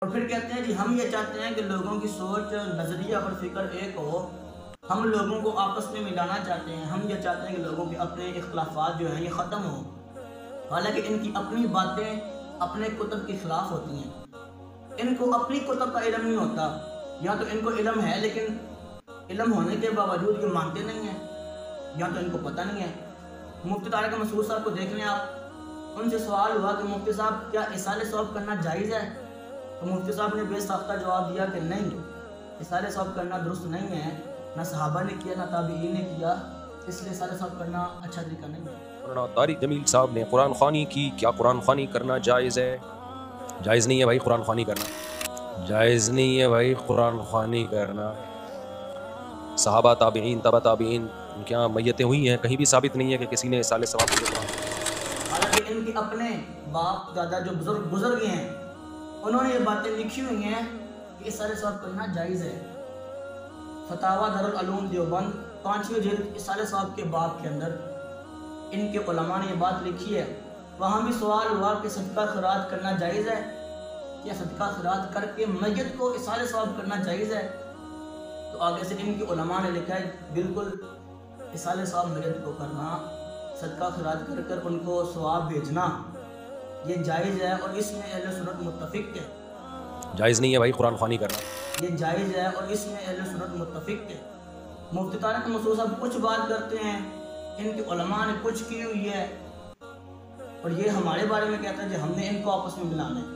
اور پھر کہتے ہیں جی ہم یہ چاہتے ہیں کہ لوگوں کی سوچ نظریہ اور فکر ایک ہو، ہم لوگوں کو آپس میں ملانا چاہتے ہیں، ہم یہ چاہتے ہیں کہ لوگوں کے اپنے اختلافات جو ہیں یہ ختم ہوں۔ حالانکہ ان کی اپنی باتیں اپنے کتب کے خلاف ہوتی ہیں، ان کو اپنی کتب کا علم نہیں ہوتا، یا تو ان کو علم ہے لیکن علم ہونے کے باوجود یہ مانتے نہیں ہیں، یا تو ان کو پتہ نہیں ہے۔ مفتی طارق مسعود صاحب کو دیکھ لیں آپ، ان سے سوال ہوا کہ مفتی صاحب کیا اصالہ ثواب کرنا جائز ہے؟ تو مفتی صاحب نے بے ساختہ جواب دیا کہ نہیں، اصالہ ثواب کرنا درست نہیں ہے، نہ صحابہ نے کیا نہ تابعین نے کیا، اس لیے اصالہ ثواب کرنا اچھا طریقہ نہیں ہے۔ مولانا طارق جمیل صاحب نے قرآن خوانی کی، کیا قرآن خوانی کرنا جائز ہے؟ جائز نہیں ہے بھائی قرآن خوانی کرنا، جائز نہیں ہے بھائی قرآن خوانی کرنا۔ صحابہ، تابعین، تبع تابعین، ان کے یہاں میتیں ہوئی ہیں، کہیں بھی ثابت نہیں ہے کہ کسی نے اصالہ ثواب کے قرآن۔ حالانکہ ان کے اپنے باپ دادا جو بزرگ ہیں، انہوں نے یہ باتیں لکھی ہوئی ہیں کہ اصالہ ثواب کرنا جائز ہے۔ فتاوی دارالعلوم دیوبند 5ویں جلد اصالہ ثواب کے باب کے اندر ان کے علماء نے یہ بات لکھی ہے۔ وہاں بھی سوال ہوا کہ صدقہ خیرات کرنا جائز ہے، کیا صدقہ خیرات کر کے میت کو اصالہ ثواب کرنا جائز ہے؟ تو آگے سے ان کے علماء نے لکھا ہے بالکل اصالہ ثواب میت کو کرنا، صدقہ خیرات کر کر ان کو ثواب بھیجنا یہ جائز ہے، اور اس میں اہل سنت متفق ہے۔ جائز نہیں ہے بھائی قرآن خوانی کرنا، یہ جائز ہے اور اس میں اہل سنت متفق ہے۔ مفتی طارق مسعود صاحب کچھ بات کرتے ہیں، ان کے علماء نے کچھ کی ہوئی ہے، اور یہ ہمارے بارے میں کہتا ہے کہ ہم نے ان کو آپس میں ملانا ہے۔